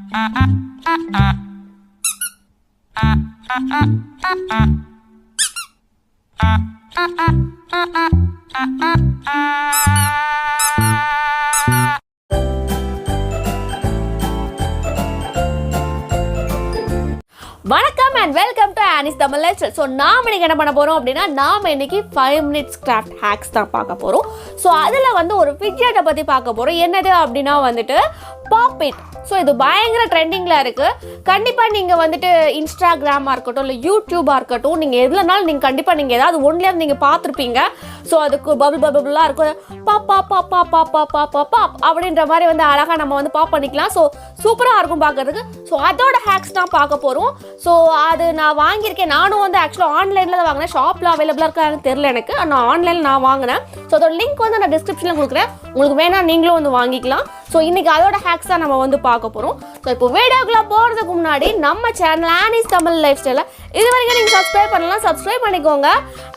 வணக்கம் and welcome to Annie's Tamil Lifestyle. So நாம் இன்றைக்கி என்ன பண்ண போகிறோம் அப்படின்னா நாம் இன்றைக்கி 5 minutes craft hacks தான் பார்க்க போகிறோம். ஸோ அதில் வந்து ஒரு ஃபிட்ஜெட்டை பற்றி பார்க்க போகிறோம். என்னது அப்படின்னா வந்துட்டு பாப்பிட். ஸோ இது பயங்கர ட்ரெண்டிங்கில் இருக்குது. கண்டிப்பாக நீங்கள் வந்துட்டு இன்ஸ்டாகிராமாக இருக்கட்டும் இல்லை யூடியூபாக இருக்கட்டும், நீங்கள் எதுலனாலும் நீங்கள் கண்டிப்பாக நீங்கள் ஏதாவது ஒன்லேருந்து நீங்கள் பார்த்துருப்பீங்க. ஸோ அதுக்கு பபுளாக இருக்கும், pop pop pop pop pop pop pop pop pop அப்படின்ற மாதிரி வந்து அழகாக நம்ம வந்து பாப் பண்ணிக்கலாம். ஸோ சூப்பராக இருக்கும் பார்க்குறதுக்கு. ஸோ அதோட ஹேக்ஸ் தான் பார்க்க போகிறோம். ஸோ அது நான் வாங்கியிருக்கேன். நானும் வந்து ஆக்சுவலாக ஆன்லைனில் தான் வாங்கினேன். ஷாப்பில் அவைலபிளாக இருக்கான்னு தெரில எனக்கு. நான் ஆன்லைனில் நான் வாங்கினேன். ஸோ அதோட லிங்க் வந்து நான் டிஸ்கிரிப்ஷனில் கொடுக்குறேன். உங்களுக்கு வேணால் நீங்களும் வந்து வாங்கிக்கலாம். ஸோ இன்றைக்கி அதோட ஹேக்ஸ் தான் நம்ம வந்து பார்க்க போகிறோம். ஸோ இப்போ வீடியோக்குள்ளே போகிறதுக்கு முன்னாடி நம்ம சேனல் ஆனிஸ் தமிழ் லைஃப் ஸ்டைலில் இது வரைக்கும் நீங்கள் சப்ஸ்கிரைப் பண்ணலாம், சப்ஸ்கிரைப் பண்ணிக்கோங்க.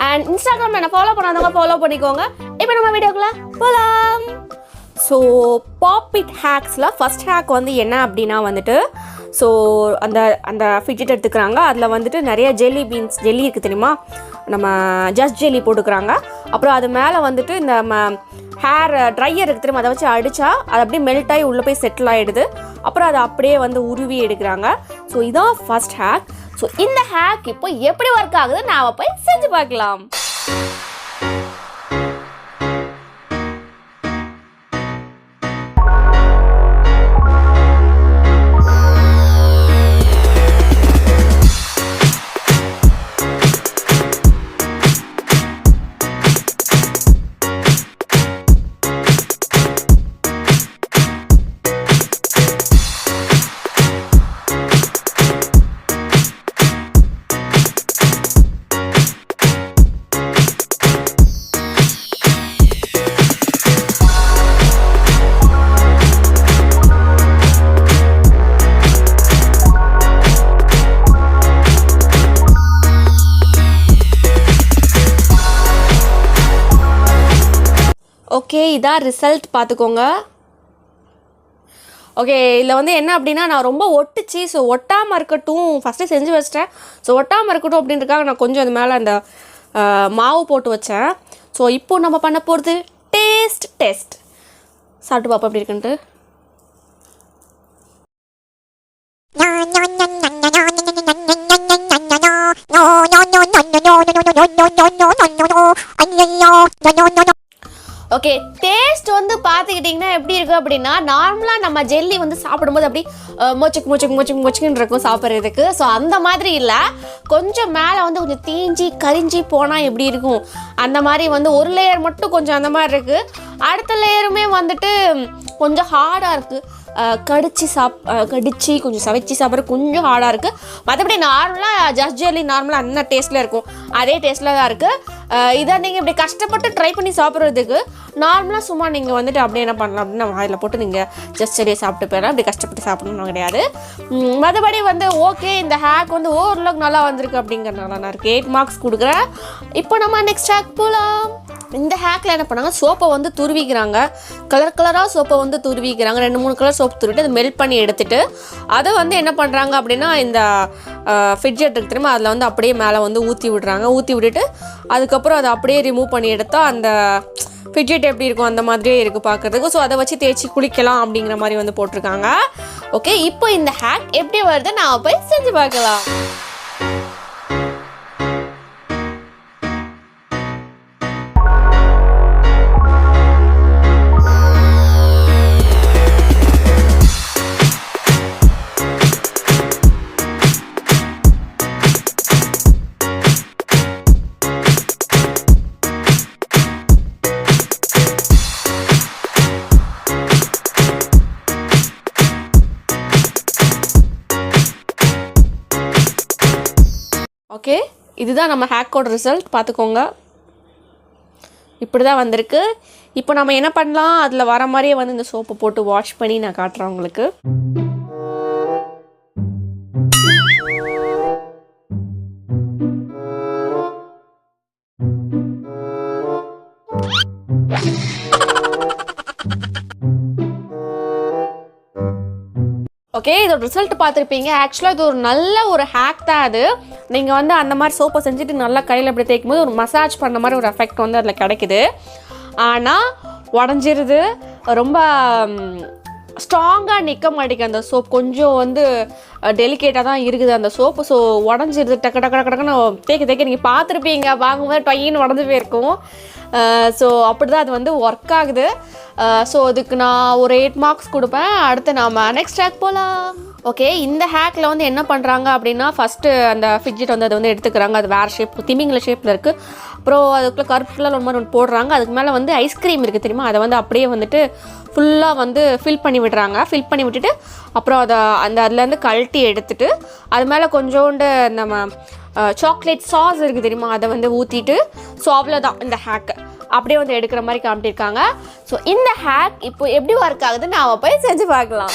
அண்ட் இன்ஸ்டாகிராம் என்ன ஃபாலோ பண்ணாதவங்க ஃபாலோ பண்ணிக்கோங்க. இப்போ நம்ம வீடியோக்குள்ளே போகலாம். ஸோ பாப்பிட் ஹேக்ஸில் ஃபஸ்ட் ஹேக் வந்து என்ன அப்படின்னா வந்துட்டு, ஸோ அந்த அந்த ஃபிட்ஜெட் எடுத்துக்கிறாங்க. அதில் வந்துட்டு நிறைய ஜெல்லி பீன்ஸ் ஜெல்லி இருக்குது தெரியுமா, நம்ம ஜஸ்ட் ஜெல்லி போட்டுக்கிறாங்க. அப்புறம் அது மேலே வந்துட்டு இந்த ஹேர் ட்ரையர் இருக்குது தெரியுமா, அதை வச்சு அடித்தா அது அப்படியே மெல்ட் ஆகி உள்ளே போய் செட்டில் ஆகிடுது. அப்புறம் அதை அப்படியே வந்து உருவி எடுக்கிறாங்க. ஸோ இதான் ஃபஸ்ட் ஹேக். ஸோ இந்த ஹேக் இப்போ எப்படி ஒர்க் ஆகுது நாம் போய் செஞ்சு பார்க்கலாம். ஓகே, இதான் ரிசல்ட் பார்த்துக்கோங்க. ஓகே, இதில் வந்து என்ன அப்படின்னா நான் ரொம்ப ஒட்டுச்சு. ஸோ ஒட்டாமல் இருக்கட்டும், ஃபஸ்ட்டு செஞ்சு வச்சிட்டேன். ஸோ ஒட்டாமல் இருக்கட்டும் அப்படின்றதுக்காக நான் கொஞ்சம் அது மேலே அந்த மாவு போட்டு வச்சேன். ஸோ இப்போது நம்ம பண்ண போகிறது டெஸ்ட். சாப்பிட்டு பார்ப்போம் எப்படி இருக்குன்ட்டு. ஓகே, டேஸ்ட் வந்து பார்த்துக்கிட்டிங்கன்னா எப்படி இருக்குது அப்படின்னா, நார்மலாக நம்ம ஜெல்லி வந்து சாப்பிடும்போது அப்படி மொச்சுக்குன்னு இருக்கும் சாப்பிட்றதுக்கு. ஸோ அந்த மாதிரி இல்லை, கொஞ்சம் மேலே வந்து கொஞ்சம் தீஞ்சி கரிஞ்சி போனால் எப்படி இருக்கும் அந்த மாதிரி வந்து ஒரு லேயர் மட்டும் கொஞ்சம் அந்த மாதிரி இருக்குது. அடுத்த லேயருமே வந்துட்டு கொஞ்சம் ஹார்டாக இருக்குது. கடிச்சு கொஞ்சம் சவைச்சி சாப்பிட்ற கொஞ்சம் ஹார்டாக இருக்குது. மற்றபடி நார்மலாக ஜஸ்ட் ஜெல்லி நார்மலாக அந்த டேஸ்ட்டில் இருக்கும், அதே டேஸ்ட்டில் தான் இருக்குது. இதை நீங்கள் இப்படி கஷ்டப்பட்டு ட்ரை பண்ணி சாப்பிட்றதுக்கு நார்மலாக சும்மா நீங்கள் வந்துட்டு அப்படியே என்ன பண்ணலாம் அப்படின்னா வாயில் போட்டு நீங்கள் ஜஸ்ட் ஜெல்லியை சாப்பிட்டு போயிடலாம். அப்படி கஷ்டப்பட்டு சாப்பிடணும் கிடையாது. மற்றபடி வந்து ஓகே, இந்த ஹேக் வந்து ஓரளவுக்கு நல்லா வந்திருக்கு அப்படிங்கிறதுனால நான் 8 மார்க்ஸ் கொடுக்குறேன். இப்போ நம்ம நெக்ஸ்ட் ஹேக் போகலாம். இந்த ஹேக்கில் என்ன பண்ணாங்க, சோப்பை வந்து துருவிக்கிறாங்க. கலராக சோப்பை வந்து துருவிக்கிறாங்க. 2-3 கலர் சோப்பு துருவிட்டு அதை மெல்ட் பண்ணி எடுத்துகிட்டு அதை வந்து என்ன பண்ணுறாங்க அப்படின்னா இந்த ஃபிட்ஜெட் இருக்கு தெரியுமா, அதில் வந்து அப்படியே மேலே வந்து ஊற்றி விட்டுட்டு அதுக்கப்புறம் அதை அப்படியே ரிமூவ் பண்ணி எடுத்தால் அந்த ஃபிட்ஜெட் எப்படி இருக்கும் அந்த மாதிரியே இருக்குது பார்க்குறதுக்கு. ஸோ அதை வச்சு தேய்ச்சி குளிக்கலாம் அப்படிங்கிற மாதிரி வந்து போட்டிருக்காங்க. ஓகே, இப்போ இந்த ஹேக் எப்படி வருது நான் போய் செஞ்சு பார்க்கலாம். ஓகே, இதுதான் நம்ம ஹேக்கோட ரிசல்ட் பார்த்துக்கோங்க. இப்படி தான் வந்திருக்கு. இப்போ நம்ம என்ன பண்ணலாம், அதில் வர மாதிரியே வந்து இந்த சோப்பை போட்டு வாஷ் பண்ணி நான் காட்டுறேன் உங்களுக்கு. ஓகே, இதோட ரிசல்ட் பார்த்துருப்பீங்க. ஆக்சுவலாக இது ஒரு நல்ல ஒரு ஹேக் தான். அது நீங்கள் வந்து அந்த மாதிரி சோப்பை செஞ்சுட்டு நல்லா கையில் அப்படி தேய்க்கும் போது ஒரு மசாஜ் பண்ண மாதிரி ஒரு எஃபெக்ட் வந்து அதில் கிடைக்குது. ஆனால் உடஞ்சிருது, ரொம்ப ஸ்ட்ராங்காக நிற்க மாட்டேங்குது அந்த சோப். கொஞ்சம் வந்து டெலிகேட்டாக தான் இருக்குது அந்த சோப்பு. ஸோ உடஞ்சிருது, டக்கு டக்கு டக்கு டக்குன்னு தேய்க்க நீங்கள் பார்த்துருப்பீங்க, வாங்கும்போது டொயின்னு உடஞ்சி போயிருக்கும். ஸோ அப்படி தான் அது வந்து ஒர்க் ஆகுது. ஸோ அதுக்கு நான் ஒரு 8 மார்க்ஸ் கொடுப்பேன். அடுத்து நாம் நெக்ஸ்ட் ஹேக் போகலாம். ஓகே, இந்த ஹேக்கில் வந்து என்ன பண்ணுறாங்க அப்படின்னா, ஃபஸ்ட்டு அந்த ஃபிட்ஜெட் வந்து அதை வந்து எடுத்துக்கிறாங்க. அது வேறு ஷேப், திமிங்கல ஷேப்பில் இருக்குது. அப்புறம் அதுக்குள்ளே கருப்பு கலர் ஒரு மாதிரி ஒன்று போடுறாங்க. அதுக்கு மேலே வந்து ஐஸ்கிரீம் இருக்குது தெரியுமா, அதை வந்து அப்படியே வந்துட்டு ஃபுல்லாக வந்து ஃபில் பண்ணி விடுறாங்க. ஃபில் பண்ணி விட்டுட்டு அப்புறம் அதை அதுலேருந்து கழட்டி எடுத்துட்டு அது மேலே கொஞ்சோண்டு நம்ம சாக்லேட் சாஸ் இருக்குது தெரியுமா, அதை வந்து ஊற்றிட்டு ஸோ அவ்வளோதான் இந்த ஹேக்கு. அப்படியே வந்து எடுக்கிற மாதிரி காமிட்டிருக்காங்க. ஸோ இந்த ஹேக் இப்போ எப்படி ஒர்க் ஆகுதுன்னு நாம் போய் செஞ்சு பார்க்கலாம்.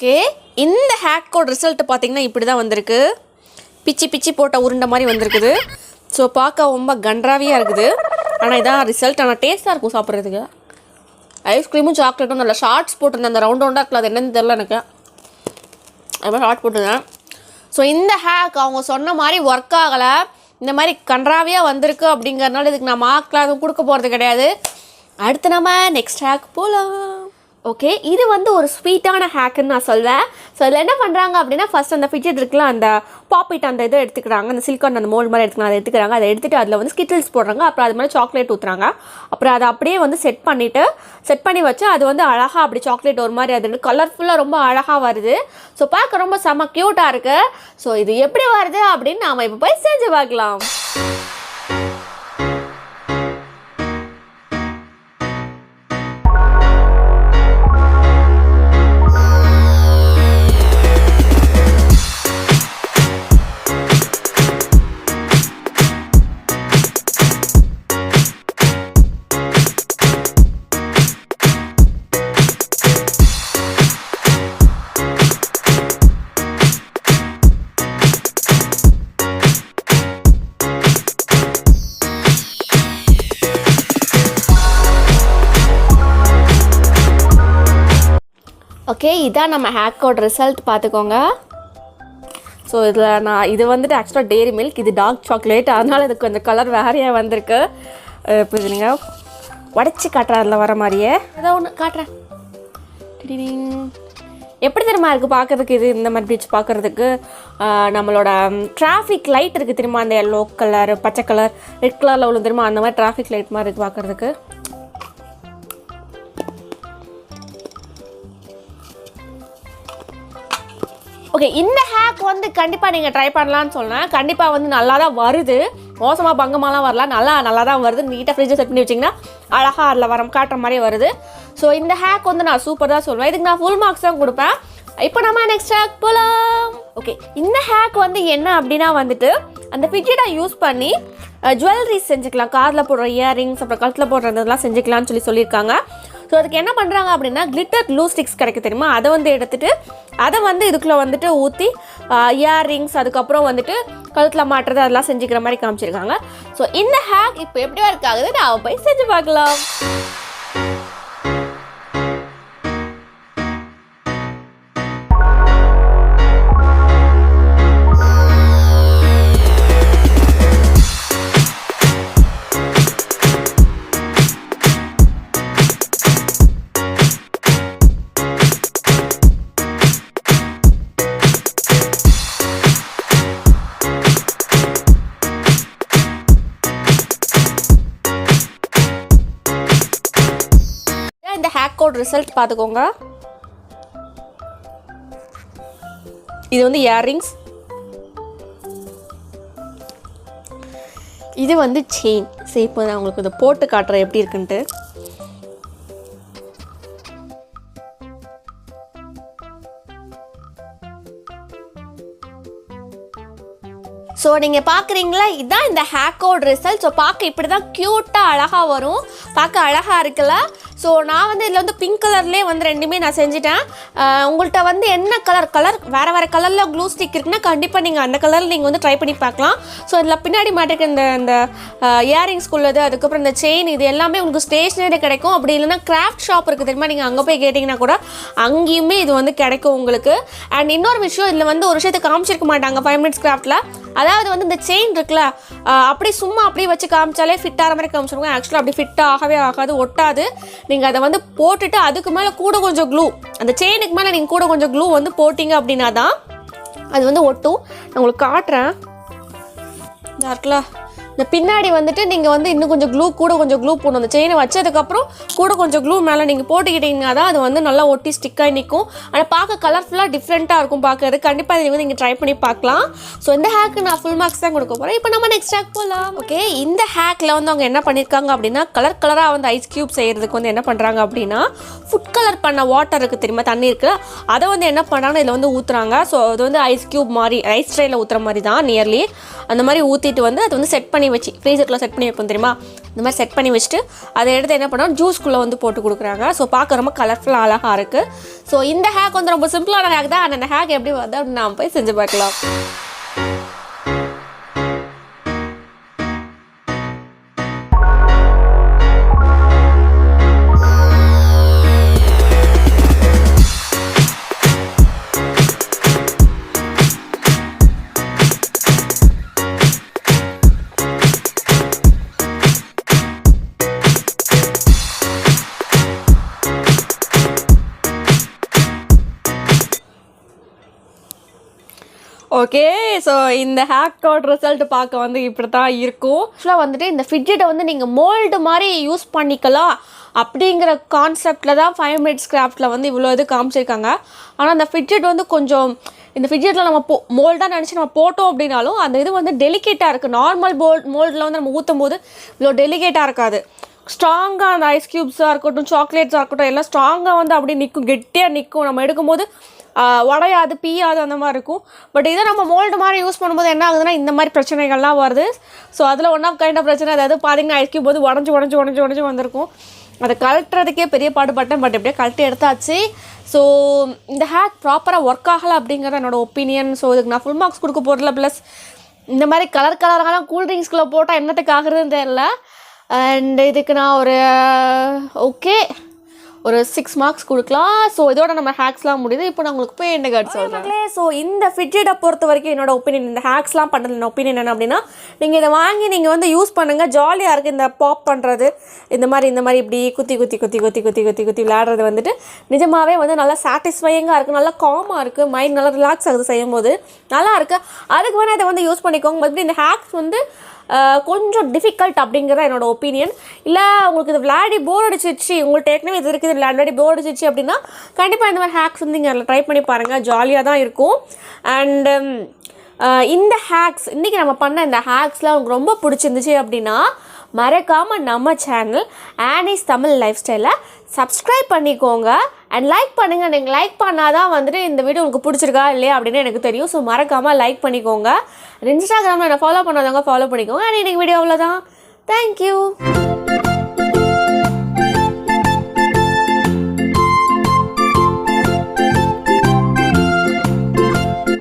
ஓகே, இந்த ஹேக்கோட ரிசல்ட் பார்த்தீங்கன்னா இப்படி தான் வந்திருக்கு. பிச்சி பிச்சி போட்ட உருண்டை மாதிரி வந்திருக்குது. ஸோ பார்க்க ரொம்ப கன்றாவியாக இருக்குது. ஆனால் இதான் ரிசல்ட். ஆனால் டேஸ்ட்டாக இருக்கும் சாப்பிட்றதுக்கு. ஐஸ்கிரீமும் சாக்லேட்டும் நல்லா ஷார்ட்ஸ் போட்டிருந்தேன். அந்த ரவுண்டாக இருக்கலாம், அது என்னன்னு தெரில எனக்கு. அது மாதிரி ஷார்ட் போட்டிருந்தேன். ஸோ இந்த ஹேக் அவங்க சொன்ன மாதிரி ஒர்க் ஆகலை. இந்த மாதிரி கன்றாவியாக வந்திருக்கு அப்படிங்கிறதுனால இதுக்கு நான் மார்க்லாம் எதுவும் கொடுக்க போகிறது கிடையாது. அடுத்து நம்ம நெக்ஸ்ட் ஹேக் போகலாம். ஓகே, இது வந்து ஒரு ஸ்வீட்டான ஹேக்குன்னு நான் சொல்வேன். ஸோ அதில் என்ன பண்ணுறாங்க அப்படின்னா, ஃபஸ்ட் அந்த ஃபிட்ஜெட் இருக்குல்ல, அந்த பாப்பிட் அந்த இதை எடுத்துக்கிறாங்க. அந்த சிலிக்கான் அந்த மோல்டு மாதிரி எடுத்துக்கலாம், அதை எடுத்துக்கிறாங்க. அதை எடுத்துகிட்டு அதில் வந்து ஸ்கிட்டில்ஸ் போடுறாங்க. அப்புறம் அது மாதிரி சாக்லேட் ஊற்றுறாங்க. அப்புறம் அதை அப்படியே வந்து செட் பண்ணி வச்சு அது வந்து அழகாக அப்படி சாக்லேட் ஒரு மாதிரி அது கலர்ஃபுல்லாக ரொம்ப அழகாக வருது. ஸோ பார்க்க ரொம்ப செம்ம க்யூட்டாக இருக்குது. ஸோ இது எப்படி வருது அப்படின்னு நாம் இப்போ போய் செஞ்சு பார்க்கலாம். ஓகே, இதான் நம்ம ஹேக்கோட ரிசல்ட் பார்த்துக்கோங்க. ஸோ இதில் இது வந்துட்டு ஆக்சுவலாக டெய்ரி மில்க், இது டார்க் சாக்லேட், அதனால் இதுக்கு கொஞ்சம் கலர் வேறையாக வந்திருக்கு. இப்போ நீங்கள் உடச்சி காட்டுறேன், அதில் வர மாதிரியே ஏதோ ஒன்று காட்டுறேன். எப்படி தெரியுமா இருக்குது பார்க்குறதுக்கு? இது இந்த மாதிரி பீச் பார்க்குறதுக்கு நம்மளோட டிராஃபிக் லைட் இருக்குது தெரியுமா, அந்த எல்லோ கலர், பச்சை கலர், ரெட் கலரில் உள்ள தெரியுமா, அந்த மாதிரி டிராஃபிக் லைட் மாதிரி இருக்குது பார்க்குறதுக்கு. ஓகே, இந்த ஹேக் வந்து கண்டிப்பாக நீங்கள் ட்ரை பண்ணலான்னு சொன்னேன். கண்டிப்பாக வந்து நல்லா தான் வருது, மோசமாக பங்கமாலாம் வரலாம், நல்லா தான் வருது. நீட்டாக ஃப்ரிட்ஜை செட் பண்ணி வச்சிங்கன்னா அழகாக அதில் காட்டுற மாதிரியே வருது. ஸோ இந்த ஹேக் வந்து நான் சூப்பர் தான் சொல்லுவேன். இதுக்கு நான் ஃபுல் மார்க்ஸ் தான் கொடுப்பேன். இப்போ நம்ம நெக்ஸ்ட் ஹேக் போகலாம். ஓகே, இந்த ஹேக் வந்து என்ன அப்படின்னா வந்துட்டு அந்த ஃபிட்ஜெட்டை யூஸ் பண்ணி ஜுவல்லரிஸ் செஞ்சுக்கலாம். காதில் போடுற இயரிங்ஸ், அப்புறம் கழுத்தில் போடுறதெல்லாம் செஞ்சுக்கலாம்னு சொல்லியிருக்காங்க. ஸோ அதுக்கு என்ன பண்ணுறாங்க அப்படின்னா, கிளிட்டர் க்ளூ ஸ்டிக்ஸ் கிடைக்கும் தெரியுமா, அதை வந்து எடுத்துகிட்டு அதை வந்து இதுக்குள்ளே வந்துட்டு ஊற்றி இயரிங்ஸ், அதுக்கப்புறம் வந்துட்டு கழுத்தில் மாட்டுறது அதெல்லாம் செஞ்சுக்கிற மாதிரி காமிச்சிருக்காங்க. ஸோ இந்த ஹேக் இப்போ எப்படி ஒர்க் ஆகுது நான் போய் செஞ்சு பார்க்கலாம். இந்த ஹேக்கோட ரிசல்ட் பார்த்துக்கோங்க. இது வந்து இயரிங்ஸ், இது வந்து செயின். சரி, இப்போ நான் உங்களுக்கு இதை போட்டு காட்டுறேன் எப்படி இருக்குன்ட்டு. ஸோ நீங்கள் பார்க்குறீங்களா, இதுதான் இந்த ஹேக்கோட ரிசல்ட். ஸோ பார்க்க இப்படி தான் க்யூட்டாக அழகாக வரும், பார்க்க அழகாக இருக்குல்ல. ஸோ நான் வந்து இதில் வந்து பிங்க் கலர்லேயே வந்து ரெண்டுமே நான் செஞ்சுட்டேன். உங்கள்கிட்ட வந்து என்ன கலர் வேறு கலரில் க்ளூ ஸ்டிக் இருக்குன்னா கண்டிப்பாக நீங்கள் அந்த கலரில் நீங்கள் வந்து ட்ரை பண்ணி பார்க்கலாம். ஸோ இதில் பின்னாடி மாட்டிருக்க இந்த இயரிங்ஸ்குள்ளது, அதுக்கப்புறம் இந்த செயின், இது எல்லாமே உங்களுக்கு ஸ்டேஷ்னரி கிடைக்கும். அப்படி இல்லைன்னா கிராஃப்ட் ஷாப் இருக்குது தெரியுமா, நீங்கள் அங்கே போய் கேட்டிங்கன்னா கூட அங்கேயுமே இது வந்து கிடைக்கும் உங்களுக்கு. அண்ட் இன்னொரு விஷயம், இதில் வந்து ஒரு விஷயத்தை காமிச்சிருக்க மாட்டாங்க 5 minutes கிராஃப்டில். அதாவது வந்து இந்த செயின் இருக்குல்ல, அப்படி சும்மா அப்படியே வச்சு காமிச்சாலே ஃபிட் ஆகிற மாதிரி காமிச்சிருக்கோம். ஆக்சுவலாக அப்படி ஃபிட் ஆகவே ஆகாது, ஒட்டாது. நீங்கள் அதை வந்து போட்டுட்டு அதுக்கு மேலே கூட கொஞ்சம் க்ளூ, அந்த செயினுக்கு மேலே நீங்கள் கூட கொஞ்சம் க்ளூ வந்து போட்டிங்க அப்படின்னா தான் அது வந்து ஒட்டும். நான் உங்களுக்கு காட்டுறேன். இதா இருக்குல்ல, இந்த பின்னாடி வந்துட்டு நீங்கள் வந்து இன்னும் கொஞ்சம் கூட கொஞ்சம் க்ளூ போடணும். அந்த செயினை வச்சதுக்கப்புறம் கூட கொஞ்சம் க்ளூ மேலே நீங்கள் போட்டுக்கிட்டீங்கன்னா தான் அது வந்து நல்லா ஒட்டி ஸ்டிக்காகி நிற்கும். ஆனால் பார்க்க கலர்ஃபுல்லாக டிஃப்ரெண்ட்டாக இருக்கும் பார்க்கறது. கண்டிப்பாக இதை வந்து நீங்கள் ட்ரை பண்ணி பார்க்கலாம். ஸோ இந்த ஹேக்கு நான் ஃபுல் மார்க்ஸ் தான் கொடுக்க போகிறேன். இப்போ நம்ம நெக்ஸ்ட் ஹேக் போகலாம். ஓகே, இந்த ஹேக்கில் வந்து அவங்க என்ன பண்ணியிருக்காங்க அப்படின்னா, கலராக வந்து ஐஸ் க்யூப் செய்கிறதுக்கு வந்து என்ன பண்ணுறாங்க அப்படின்னா, ஃபுட் கலர் பண்ண வாட்டர் இருக்குது தெரியுமா, தண்ணி இருக்குது, அதை வந்து என்ன பண்ணுறாங்கன்னா இதில் வந்து ஊற்றுறாங்க. ஸோ அது வந்து ஐஸ் க்யூப் மாதிரி, ஐஸ் ட்ரேயில் ஊற்றுற மாதிரி தான் நியர்லி அந்த மாதிரி ஊற்றிட்டு வந்து அது வந்து செட் பண்ணி வச்சு ஃப்ரீசரில் செட் பண்ணி வைப்போம் தெரியுமா, இந்த மாதிரி செட் பண்ணி வச்சுட்டு அதை எடுத்து என்ன பண்ணோம், ஜூஸ்குள்ளே வந்து போட்டு கொடுக்குறாங்க. ஸோ பார்க்க ரொம்ப கலர்ஃபுல்லாக அழகாக இருக்குது. ஸோ இந்த ஹேக் வந்து ரொம்ப சிம்பிளான ஹேக் தான். அந்த ஹேக் எப்படி வருது அப்படின்னு நாம் போய் செஞ்சு பார்க்கலாம். ஓகே, ஸோ இந்த ஹேக்கோட ரிசல்ட் பார்க்க வந்து இப்படி தான் இருக்கும். ஆக்சுவலாக வந்துட்டு இந்த ஃபிட்ஜெட்டை வந்து நீங்கள் மோல்டு மாதிரி யூஸ் பண்ணிக்கலாம் அப்படிங்கிற கான்செப்டில் தான் 5 minutes கிராஃப்டில் வந்து இவ்வளோ இது காமிச்சிருக்காங்க. ஆனால் அந்த ஃபிட்ஜெட் வந்து கொஞ்சம், இந்த ஃபிட்ஜெட்டில் நம்ம மோல்டாக நினச்சி நம்ம போட்டோம் அப்படின்னாலும் அந்த இது வந்து டெலிகேட்டாக இருக்குது. நார்மல் மோல்டில் வந்து நம்ம ஊற்றும் போது இவ்வளோ டெலிகேட்டாக இருக்காது. ஸ்ட்ராங்காக அந்த ஐஸ் க்யூப்ஸாக இருக்கட்டும், சாக்லேட்ஸாக இருக்கட்டும், எல்லாம் ஸ்ட்ராங்காக வந்து அப்படியே நிற்கும், கெட்டியாக நிற்கும். நம்ம எடுக்கும்போது உடையாது, பீயாது, அந்த மாதிரி இருக்கும். பட் இதை நம்ம மோல்டு மாதிரி யூஸ் பண்ணும்போது என்ன ஆகுதுன்னா இந்த மாதிரி பிரச்சனைகள்லாம் வருது. ஸோ அதில் ஒன் ஆஃப் கைண்ட் ஆஃப் பிரச்சனை, அதாவது பார்த்தீங்கன்னா ஐஸ் க்யூப் போது உடஞ்சி வந்திருக்கும். அதை கழட்டுறதுக்கே பெரிய பாடுபட்டேன். பட் எப்படியே கழட்டி எடுத்தாச்சு. ஸோ இந்த ஹேக் ப்ராப்பராக ஒர்க் ஆகலை அப்படிங்கிறது என்னோடய ஒப்பீனியன். ஸோ இதுக்கு நான் ஃபுல் மார்க்ஸ் கொடுக்க போகிறதில்ல. ப்ளஸ் இந்த மாதிரி கலரான கூல்ட்ரிங்க்ஸ்குள்ளே போட்டால் என்னத்துக்கு ஆகுறதுன்னு தெரியல. அண்ட் இதுக்கு நான் ஒரு 6 marks கொடுக்கலாம். ஸோ இதோட நம்ம ஹேக்ஸ்லாம் முடியுது. இப்போ நான் உங்களுக்கு போய் என்ன கார்டு சொல்கிறேன். ஸோ இந்த ஃபிட்ஜெட்டை பொறுத்த வரைக்கும் என்னோட ஒப்பீனியன், இந்த ஹேக்ஸ்லாம் பண்ணுறது என்னோட ஒப்பீனியன் என்ன அப்படின்னா, நீங்கள் இதை வாங்கி நீங்கள் வந்து யூஸ் பண்ணுங்கள். ஜாலியாக இருக்குது இந்த பாப் பண்ணுறது, இந்த மாதிரி இப்படி குத்தி விளையாடுறது வந்துட்டு நிஜமாகவே வந்து நல்லா சாட்டிஸ்ஃபையிங்காக இருக்குது, நல்லா காமாக இருக்குது, மைண்ட் நல்லா ரிலாக்ஸ் ஆகுது செய்யும் போது, நல்லா இருக்குது. அதுக்கு வேணால் இதை வந்து யூஸ் பண்ணிக்கோங்க. மறுபடியும் இந்த ஹேக்ஸ் வந்து கொஞ்சம் டிஃபிகல்ட் அப்படிங்கிறத என்னோட ஒப்பீனியன். இல்லை உங்களுக்கு இது விளையாடி போர் அடிச்சிச்சு, உங்கள்கிட்ட ஏற்கனவே இது இருக்குது விளையாடி போர் அடிச்சிச்சு அப்படின்னா கண்டிப்பாக இந்த மாதிரி ஹேக்ஸ் வந்து நீங்கள் அதில் ட்ரை பண்ணி பாருங்கள், ஜாலியாக தான் இருக்கும். அண்டு இந்த ஹேக்ஸ், இன்றைக்கி நம்ம பண்ண இந்த ஹேக்ஸ்லாம் உங்களுக்கு ரொம்ப பிடிச்சிருந்துச்சு அப்படின்னா மறக்காமல் நம்ம சேனல் ஆனிஸ் தமிழ் லைஃப் ஸ்டைலை சப்ஸ்கிரைப் பண்ணிக்கோங்க. அண்ட் லைக் பண்ணுங்கள். நீங்கள் லைக் பண்ணால் தான் வந்துட்டு இந்த வீடியோ உங்களுக்கு பிடிச்சிருக்கா இல்லையா அப்படின்னு எனக்கு தெரியும். ஸோ மறக்காமல் லைக் பண்ணிக்கோங்க. இன்ஸ்டாகிராமில் என்னை ஃபாலோ பண்ணாதவங்க ஃபாலோ பண்ணிக்கோங்க. அண்ட் இன்றைக்கி வீடியோ அவ்வளோதான். தேங்க்யூ.